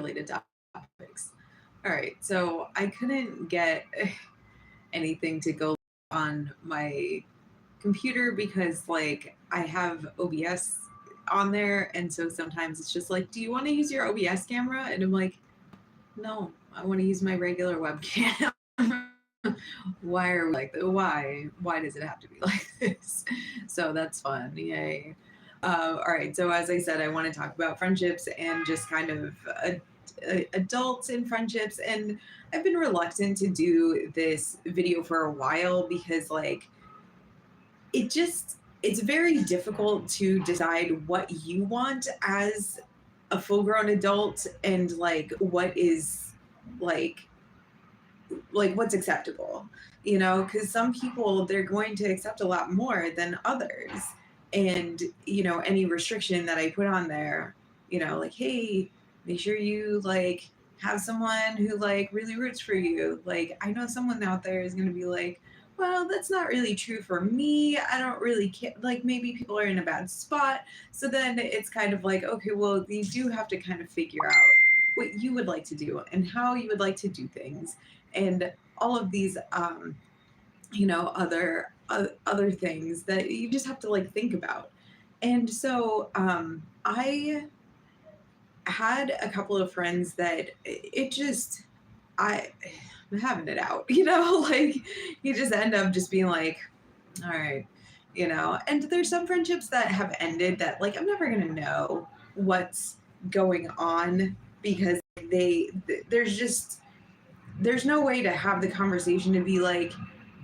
related topics. All right, so I couldn't get anything to go on my computer because like I have OBS on there, and so sometimes it's just like, do you want to use your OBS camera? And I'm like, no, I want to use my regular webcam. Why are we like that? Why does it have to be like this? So that's fun. Yay. All right. So as I said, I want to talk about friendships and just kind of adults in friendships. And I've been reluctant to do this video for a while because like it's very difficult to decide what you want as a full grown adult and what is like what's acceptable, because some people they're going to accept a lot more than others. And any restriction that I put on there, like, hey, make sure you like have someone who like really roots for you. Like, I know someone out there is going to be like, well, that's not really true for me. I don't really care. Like, maybe people are in a bad spot. So then it's kind of like, okay, well, you do have to kind of figure out what you would like to do and how you would like to do things, and all of these other things that you just have to like think about. And so I had a couple of friends that it just I'm having it out, like you just end up just being like, all right, and there's some friendships that have ended that like I'm never gonna know what's going on because there's no way to have the conversation to be like,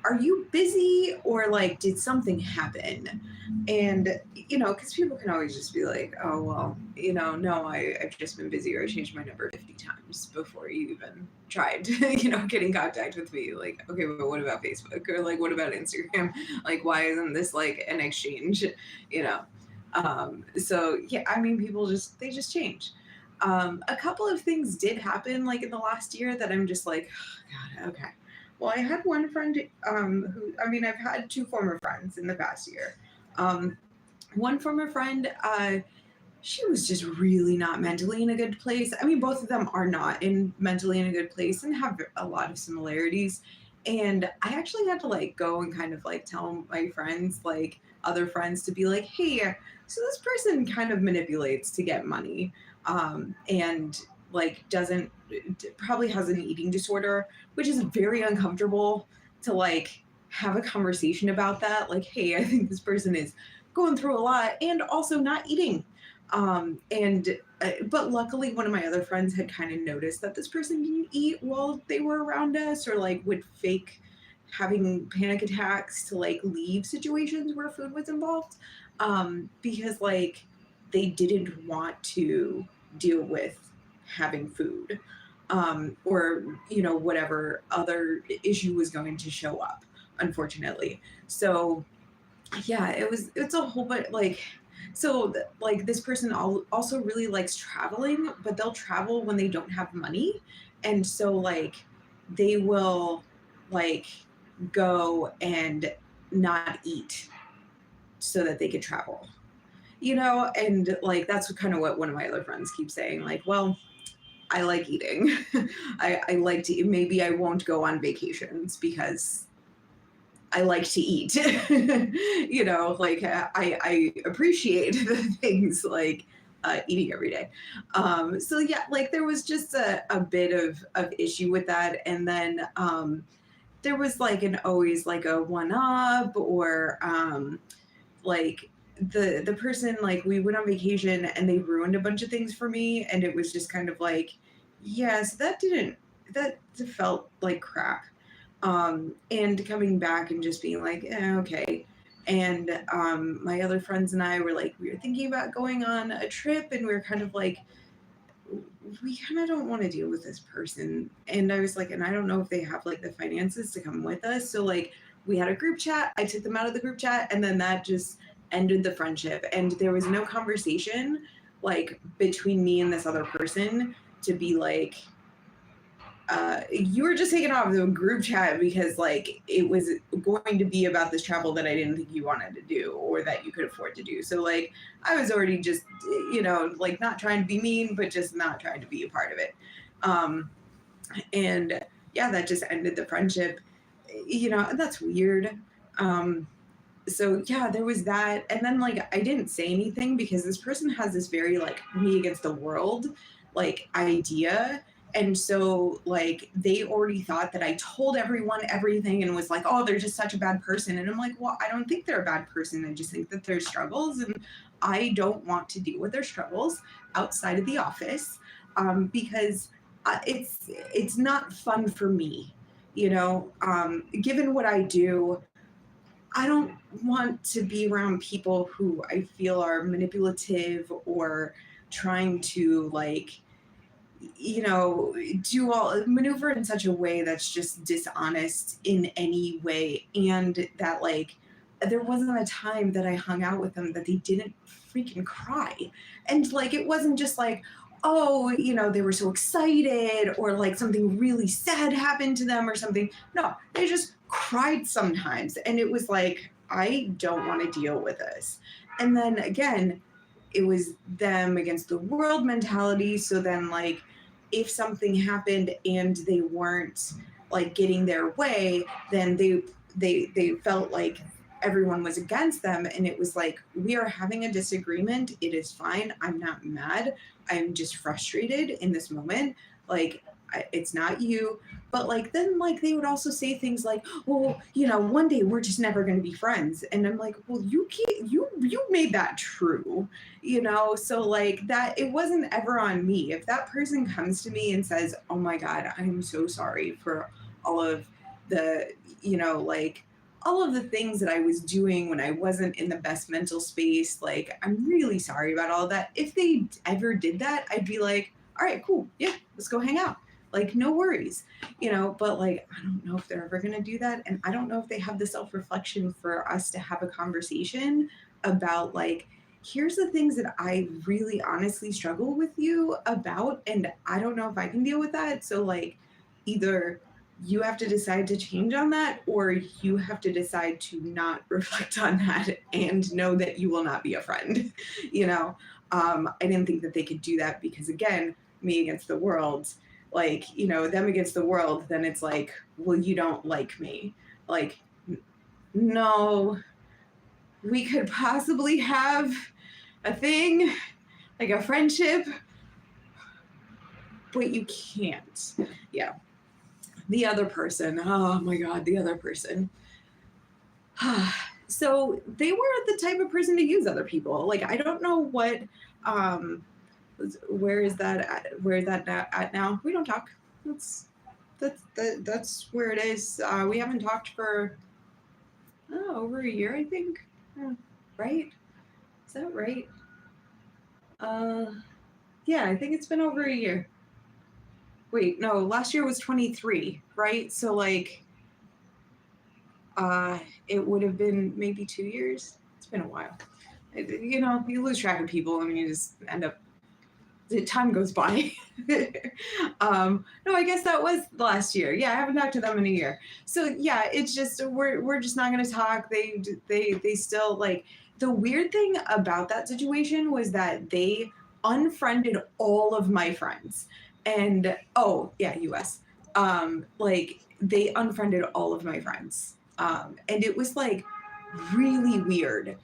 are you busy or like did something happen? And because people can always just be like, oh well, no, I've just been busy, or I changed my number 50 times before you even tried to get in contact with me. Like, okay, but what about Facebook, or like what about Instagram? Like, why isn't this like an exchange? So yeah, I mean, people they just change. A couple of things did happen like in the last year that I'm just like, oh, God, okay. Well, I had one friend I've had two former friends in the past year. One former friend, she was just really not mentally in a good place. I mean, both of them are not mentally in a good place and have a lot of similarities. And I actually had to like go and kind of like tell my friends, like other friends, to be like, hey, so this person kind of manipulates to get money, and like doesn't probably has an eating disorder, which is very uncomfortable to like have a conversation about that. Like, hey, I think this person is going through a lot and also not eating. And but luckily one of my other friends had kind of noticed that this person didn't eat while they were around us, or like would fake having panic attacks to like leave situations where food was involved, because like they didn't want to deal with having food, or whatever other issue was going to show up, unfortunately. So yeah, it's a whole but like like this person also really likes traveling, but they'll travel when they don't have money. And so like they will like go and not eat so that they could travel, and like that's kind of what one of my other friends keeps saying, like, well, I like eating. I like to eat. Maybe I won't go on vacations because I like to eat. Like I appreciate the things like eating every day. So yeah, like there was just a bit of issue with that. And then there was like an always like a one up, or like the person, like we went on vacation and they ruined a bunch of things for me, and it was just kind of like, yes, that felt like crap. And coming back and just being like, okay. And my other friends and I were like, we were thinking about going on a trip, and we were kind of like, we kind of don't want to deal with this person. And I was like, and I don't know if they have like the finances to come with us. So like we had a group chat, I took them out of the group chat, and then that just ended the friendship. And there was no conversation like between me and this other person to be like, you were just taken off the group chat because like it was going to be about this travel that I didn't think you wanted to do or that you could afford to do. So like I was already just, like not trying to be mean, but just not trying to be a part of it. Um, and yeah, that just ended the friendship. And that's weird. Um, so yeah, there was that. And then like I didn't say anything because this person has this very like me against the world like idea. And so like they already thought that I told everyone everything and was like, oh, they're just such a bad person. And I'm like, well, I don't think they're a bad person. I just think that there's struggles and I don't want to deal with their struggles outside of the office, because it's not fun for me. Given what I do, I don't want to be around people who I feel are manipulative or trying to like, do all maneuver in such a way that's just dishonest in any way. And that like there wasn't a time that I hung out with them that they didn't freaking cry. And like it wasn't just like, oh, they were so excited or like something really sad happened to them or something. No, they just cried sometimes. And it was like, I don't want to deal with this. And then again, it was them against the world mentality. So then like if something happened and they weren't like getting their way, then they felt like everyone was against them. And it was like, we are having a disagreement. It is fine. I'm not mad. I'm just frustrated in this moment. Like, it's not you. But like, then like they would also say things like, well, one day we're just never going to be friends. And I'm like, well, you can't, you made that true, So like that, it wasn't ever on me. If that person comes to me and says, oh my God, I'm so sorry for all of the, like all of the things that I was doing when I wasn't in the best mental space, like, I'm really sorry about all that. If they ever did that, I'd be like, all right, cool. Yeah, let's go hang out. Like, no worries, but like, I don't know if they're ever going to do that. And I don't know if they have the self reflection for us to have a conversation about, like, here's the things that I really honestly struggle with you about. And I don't know if I can deal with that. So, like, either you have to decide to change on that, or you have to decide to not reflect on that and know that you will not be a friend. I didn't think that they could do that because, again, me against the world, like, them against the world, then it's like, well, you don't like me. Like, no, we could possibly have a thing, like a friendship, but you can't. Yeah. The other person, oh my God, the other person. So they were the type of person to use other people. Like, I don't know what, where is that at now? We don't talk. That's where it is. We haven't talked for over a year, I think. Right? Is that right? Yeah, I think it's been over a year. Wait, no, last year was 23, right? So like, it would have been maybe 2 years. It's been a while. You lose track of people and you just end up, the time goes by. No, I guess that was last year. Yeah, I haven't talked to them in a year. So yeah, it's just, we're just not going to talk. They still like, the weird thing about that situation was that they unfriended all of my friends. And oh yeah, US. Like they unfriended all of my friends. And it was like really weird.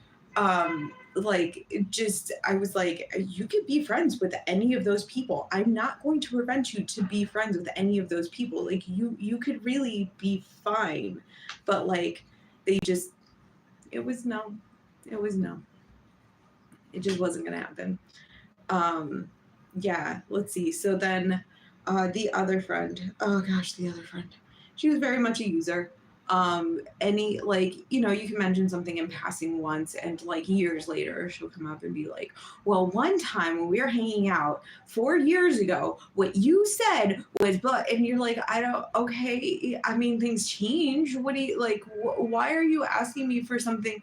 Like just, I was like, you could be friends with any of those people. I'm not going to prevent you to be friends with any of those people. Like you could really be fine. But like they just, it was no. It was no. It just wasn't gonna happen. Yeah, let's see. So then the other friend, oh gosh, the other friend. She was very much a user. Any like, you can mention something in passing once and like years later she'll come up and be like, well, one time when we were hanging out 4 years ago, what you said was, but, and you're like, I don't, okay, I mean, things change. What do you like, why are you asking me for something,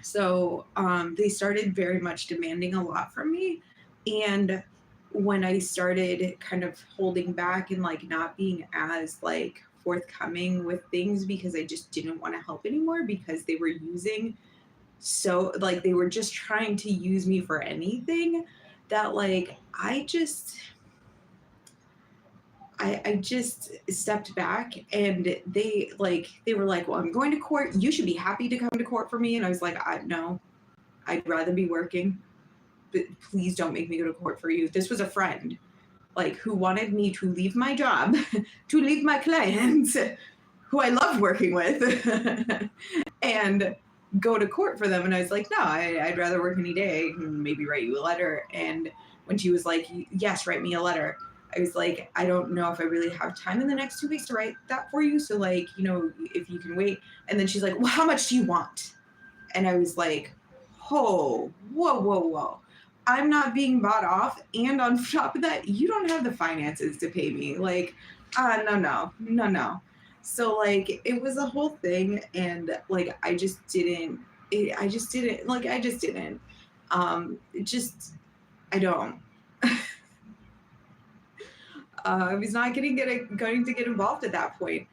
So they started very much demanding a lot from me. And when I started kind of holding back and like not being as like forthcoming with things because I just didn't want to help anymore because they were using, so like they were just trying to use me for anything, that like I just stepped back, and they were like, well, I'm going to court, you should be happy to come to court for me. And I was like, no, I'd rather be working, but please don't make me go to court for you. This was a friend like who wanted me to leave my job, to leave my clients who I love working with, and go to court for them. And I was like, no, I'd rather work any day, maybe write you a letter. And when she was like, yes, write me a letter, I was like, I don't know if I really have time in the next 2 weeks to write that for you. So like, if you can wait. And then she's like, well, how much do you want? And I was like, oh, whoa, whoa, whoa. I'm not being bought off. And on top of that, you don't have the finances to pay me. Like, no, no, no, no. So like, it was a whole thing. And like, I just didn't, it just, I don't. I was not going to get involved at that point.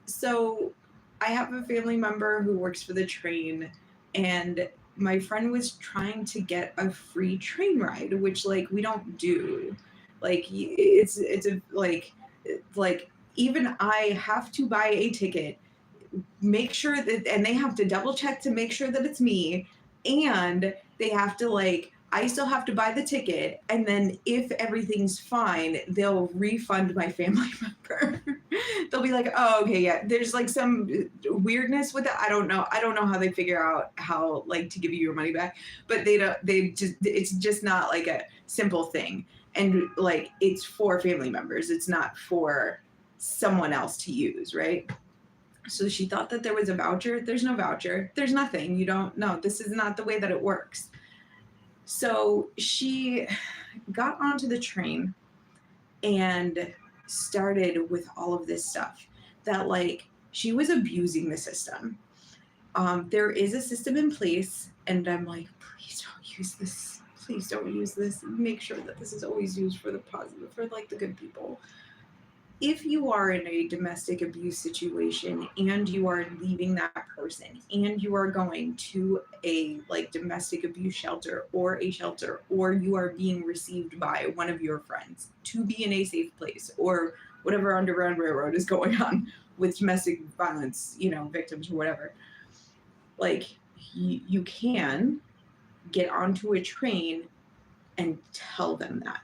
So I have a family member who works for the train, and my friend was trying to get a free train ride, which like we don't do. Like it's a like even I have to buy a ticket, make sure that, and they have to double check to make sure that it's me, and they have to like, I still have to buy the ticket, and then if everything's fine, they'll refund my family member. They'll be like, oh, okay, yeah, there's like some weirdness with it. I don't know how they figure out how like to give you your money back, but it's just not like a simple thing. And like, it's for family members, it's not for someone else to use, right? So she thought that there was a voucher. There's no voucher. There's nothing. You don't know. This is not the way that it works. So she got onto the train and started with all of this stuff that like she was abusing the system. There is a system in place, and I'm like, please don't use this. Please don't use this. Make sure that this is always used for the positive, for like the good people. If you are in a domestic abuse situation and you are leaving that person and you are going to a like domestic abuse shelter, or you are being received by one of your friends to be in a safe place, or whatever Underground Railroad is going on with domestic violence, victims or whatever, like you can get onto a train and tell them that.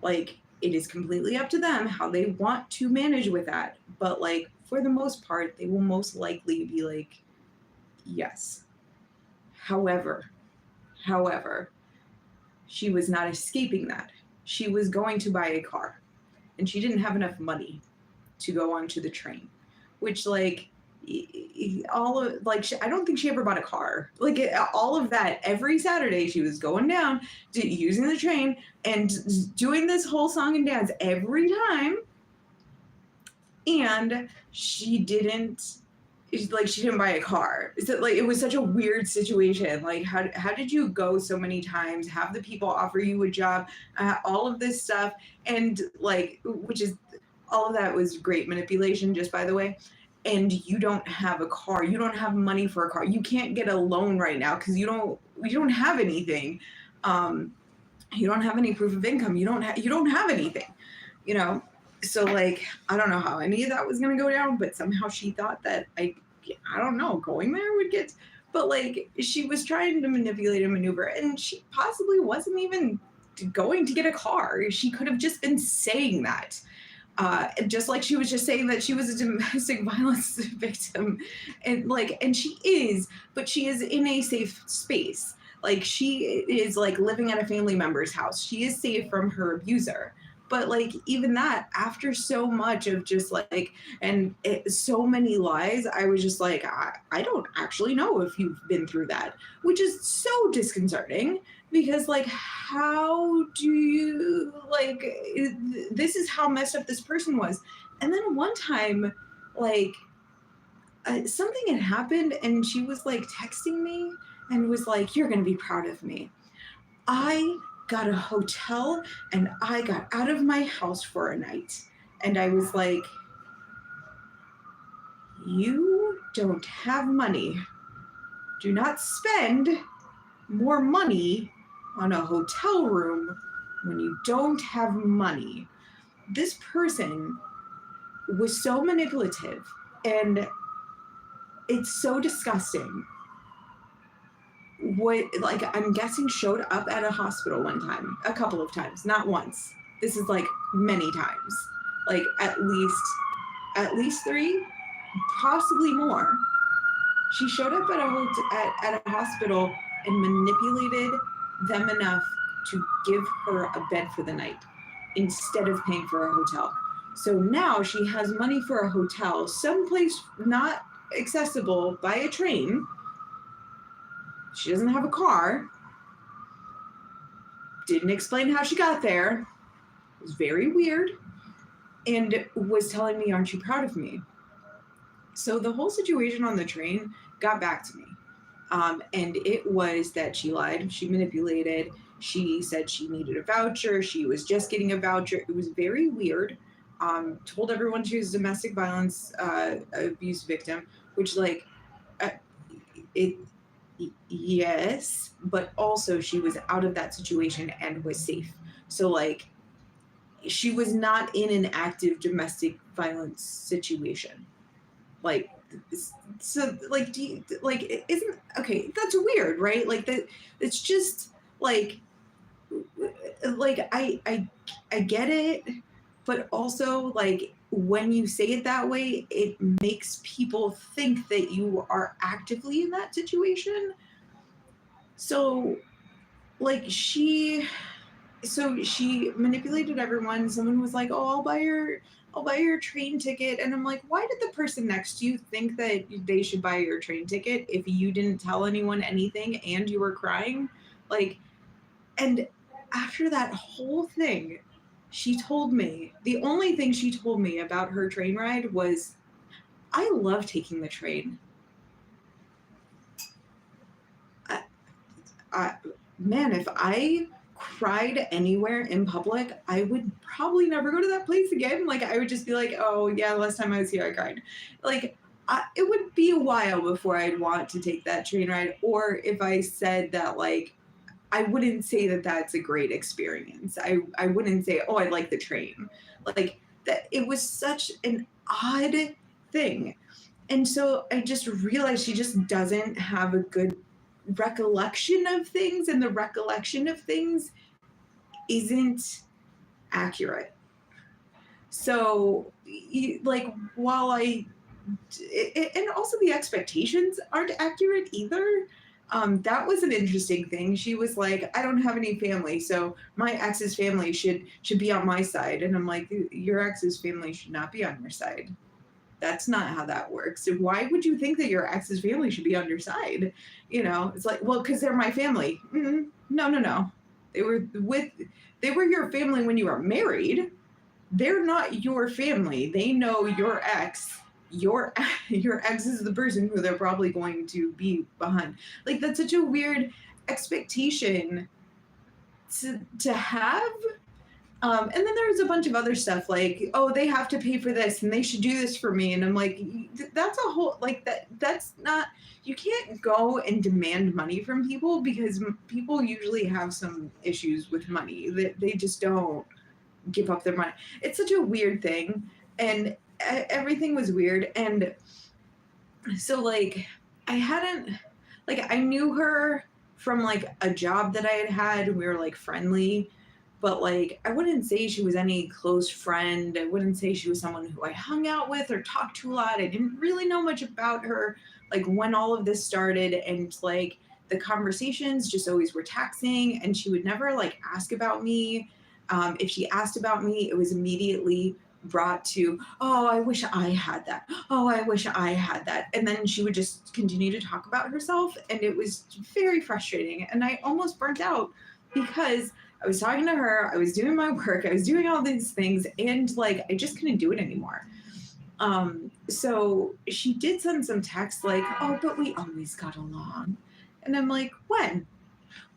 Like, it is completely up to them how they want to manage with that. But like, for the most part, they will most likely be like, yes. However, she was not escaping that. She was going to buy a car, and she didn't have enough money to go onto the train, which like, I don't think she ever bought a car. Like all of that, every Saturday she was going down to using the train and doing this whole song and dance every time, and she didn't buy a car. So like, it was such a weird situation. Like, how did you go so many times, have the people offer you a job, all of this stuff, and like, which is, all of that was great manipulation, just by the way. And you don't have a car, you don't have money for a car, you can't get a loan right now because you don't have anything. You don't have any proof of income, you don't have anything, so like, I don't know how any of that was going to go down, but somehow she thought that I don't know, going there would get, but like, she was trying to manipulate and maneuver, and she possibly wasn't even going to get a car. She could have just been saying that. Just like she was just saying that she was a domestic violence victim, and she is, but she is in a safe space. Like, she is like living at a family member's house. She is safe from her abuser. But like, even that, after so much of just like, so many lies, I was just like, I don't actually know if you've been through that, which is so disconcerting, because like, how do you like, this is how messed up this person was. And then one time, like, something had happened, and she was like texting me and was like, you're gonna be proud of me, I got a hotel and I got out of my house for a night. And I was like, you don't have money. Do not spend more money on a hotel room when you don't have money. This person was so manipulative, and it's so disgusting. What, like, I'm guessing showed up at a hospital one time, a couple of times, not once. This is like many times, like at least three, possibly more. She showed up at a hospital and manipulated them enough to give her a bed for the night instead of paying for a hotel. So now she has money for a hotel, someplace not accessible by a train. She doesn't have a car. Didn't explain how she got there. It was very weird. And was telling me, aren't you proud of me? So the whole situation on the train got back to me. And it was that she lied, she manipulated, she said she needed a voucher, she was just getting a voucher. It was very weird. Told everyone she was a domestic violence abuse victim, which, like, it, yes, but also she was out of that situation and was safe. So, like, she was not in an active domestic violence situation. Like, so, like, do you, like, isn't, okay, that's weird, right? Like, that, it's just, like I get it, but also, like, when you say it that way, it makes people think that you are actively in that situation. So, like, she manipulated everyone. Someone was like, "Oh, I'll buy your train ticket," and I'm like, "Why did the person next to you think that they should buy your train ticket if you didn't tell anyone anything and you were crying?" Like, and after that whole thing, she told me, the only thing she told me about her train ride was, "I love taking the train." Man, if I cried anywhere in public, I would probably never go to that place again. Like, I would just be like, "Oh yeah, last time I was here, I cried." Like, it would be a while before I'd want to take that train ride. Or if I said that, like, I wouldn't say that that's a great experience. I wouldn't say, "Oh, I like the train." Like, that, it was such an odd thing. And so I just realized she just doesn't have a good recollection of things, and the recollection of things isn't accurate. So, like, while and also the expectations aren't accurate either. That was an interesting thing. She was like, "I don't have any family, so my ex's family should be on my side," and I'm like, "Your ex's family should not be on your side. That's not how that works. Why would you think that your ex's family should be on your side?" It's like, "Well, because they're my family." No, no, no. They were with, they were your family when you were married. They're not your family. They know your ex. Your ex is the person who they're probably going to be behind. Like, that's such a weird expectation to have. And then there was a bunch of other stuff like, "Oh, they have to pay for this and they should do this for me." And I'm like, that's a whole, like, that's not, you can't go and demand money from people, because people usually have some issues with money, that they just don't give up their money. It's such a weird thing. And everything was weird. And so, like, I hadn't, like, I knew her from, like, a job that I had. We were, like, friendly, but, like, I wouldn't say she was any close friend. I wouldn't say she was someone who I hung out with or talked to a lot. I didn't really know much about her, like, when all of this started. And, like, the conversations just always were taxing, and she would never, like, ask about me. If she asked about me, it was immediately brought to, "Oh, I wish I had that. Oh, I wish I had that." And then she would just continue to talk about herself. And it was very frustrating. And I almost burnt out, because I was talking to her, I was doing my work, I was doing all these things, and, like, I just couldn't do it anymore. So she did send some text like, "Oh, but we always got along." And I'm like, "When?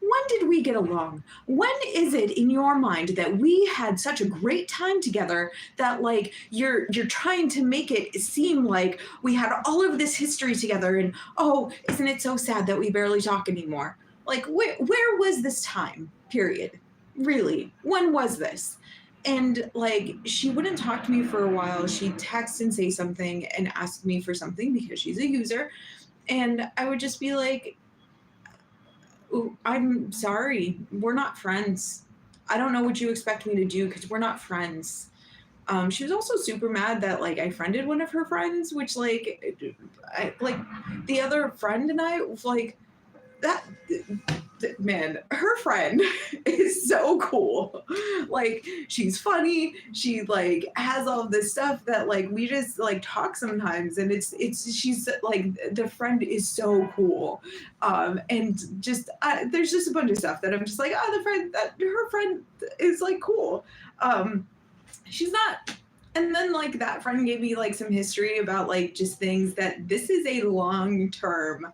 When did we get along? When is it in your mind that we had such a great time together that like you're trying to make it seem like we had all of this history together and oh, isn't it so sad that we barely talk anymore? Like where was this time? Period. Really? When was this? And like she wouldn't talk to me for a while. She'd text and say something and ask me for something because she's a user. And I would just be like, "Ooh, I'm sorry, we're not friends. I don't know what you expect me to do because we're not friends." She was also super mad that like I friended one of her friends, which like the other friend and I like that man, her friend is so cool. Like she's funny. She like has all this stuff that like we just like talk sometimes, and it's she's like the friend is so cool. And just there's just a bunch of stuff that I'm just like, oh, the friend that her friend is like cool. She's not. And then like that friend gave me like some history about like just things that this is a long term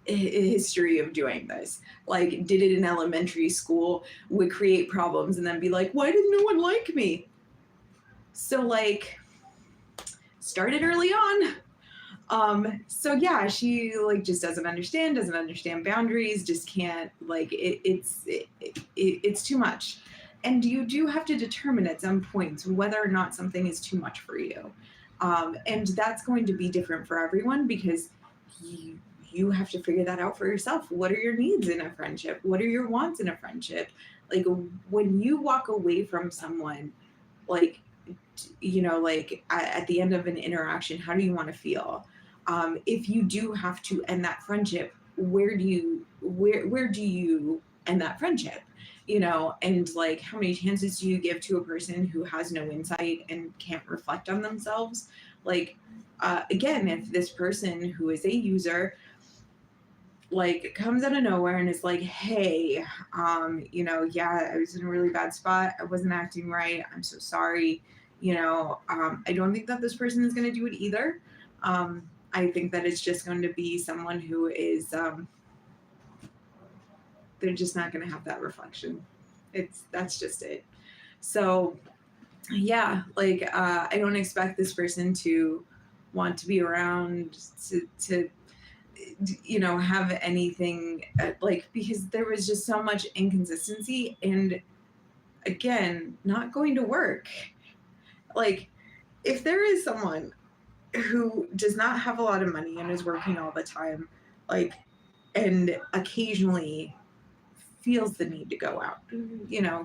history of doing this. Like, did it in elementary school, would create problems, and then be like, why didn't no one like me? So, like, started early on. So yeah, she like just doesn't understand boundaries, just can't like it's too much. And you do have to determine at some points whether or not something is too much for you. And that's going to be different for everyone because you you have to figure that out for yourself. What are your needs in a friendship? What are your wants in a friendship? Like when you walk away from someone, like like at the end of an interaction, how do you want to feel? If you do have to end that friendship, where do you end that friendship? And like how many chances do you give to a person who has no insight and can't reflect on themselves? Like again, if this person who is a user like comes out of nowhere and is like, hey, yeah, I was in a really bad spot, I wasn't acting right, I'm so sorry. I don't think that this person is going to do it either. I think that it's just going to be someone who is they're just not going to have that reflection. That's just it. So yeah, like I don't expect this person to want to be around to have anything like, because there was just so much inconsistency and again not going to work. Like if there is someone who does not have a lot of money and is working all the time, like, and occasionally feels the need to go out,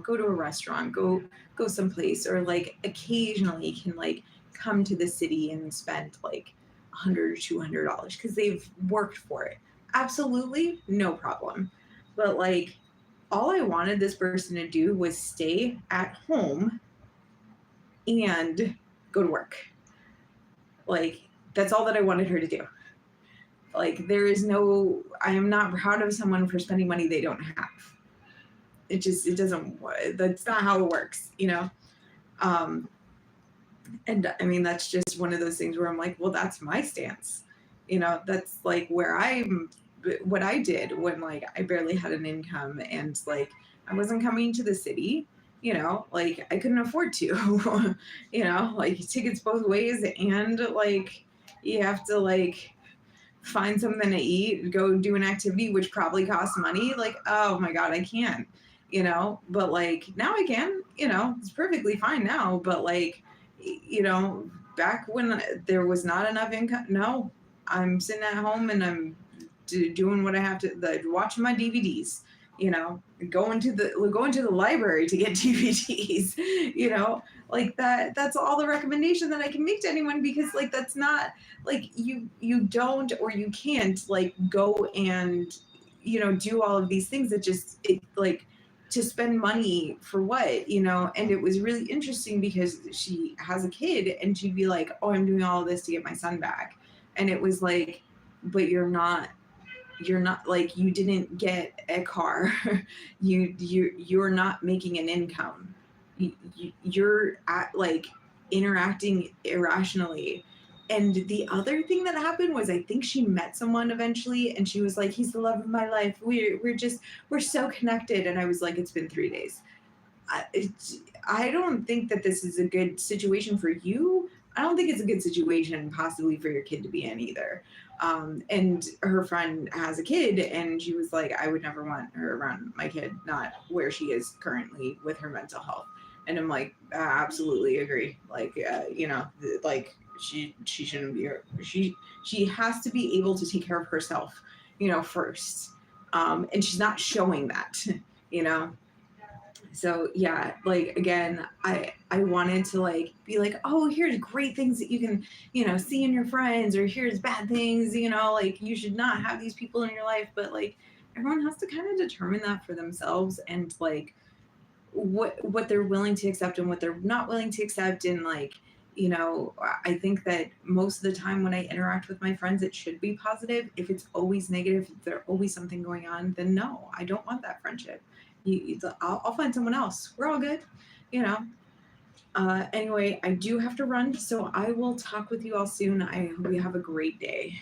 go to a restaurant, go someplace, or like occasionally can like come to the city and spend like $100 or $200 because they've worked for it. Absolutely no problem. But like all I wanted this person to do was stay at home and go to work. Like that's all that I wanted her to do. Like I am not proud of someone for spending money they don't have. It doesn't, that's not how it works. Um, and I mean, that's just one of those things where I'm like, well, that's my stance. That's like what I did when like I barely had an income and like I wasn't coming to the city, like I couldn't afford to, like tickets both ways, and like you have to like find something to eat, go do an activity which probably costs money. Like, oh my God, I can't, but like now I can, it's perfectly fine now. But like, back when there was not enough income, no, I'm sitting at home and I'm doing what I have to, like, watching my DVDs, going to the library to get DVDs, like that's all the recommendation that I can make to anyone, because like that's not like you don't, or you can't like go and do all of these things that just like to spend money for what. And it was really interesting because she has a kid and she'd be like, oh, I'm doing all of this to get my son back, and it was like, but you're not like, you didn't get a car. You're not making an income. You're at like interacting irrationally And the other thing that happened was I think she met someone eventually and she was like, he's the love of my life. We're so connected. And I was like, it's been 3 days. I don't think that this is a good situation for you. I don't think it's a good situation possibly for your kid to be in either. And her friend has a kid, and she was like, I would never want her around my kid, not where she is currently with her mental health. And I'm like, I absolutely agree. Like, like she shouldn't be. She has to be able to take care of herself, first. And she's not showing that, you know so yeah, like again, I wanted to like be like, oh, here's great things that you can see in your friends, or here's bad things, like you should not have these people in your life. But like everyone has to kind of determine that for themselves, and like what they're willing to accept and what they're not willing to accept. And like I think that most of the time when I interact with my friends, it should be positive. If it's always negative, if there's always something going on, then no, I don't want that friendship. I'll find someone else. We're all good, you know. Anyway, I do have to run, so I will talk with you all soon. I hope you have a great day.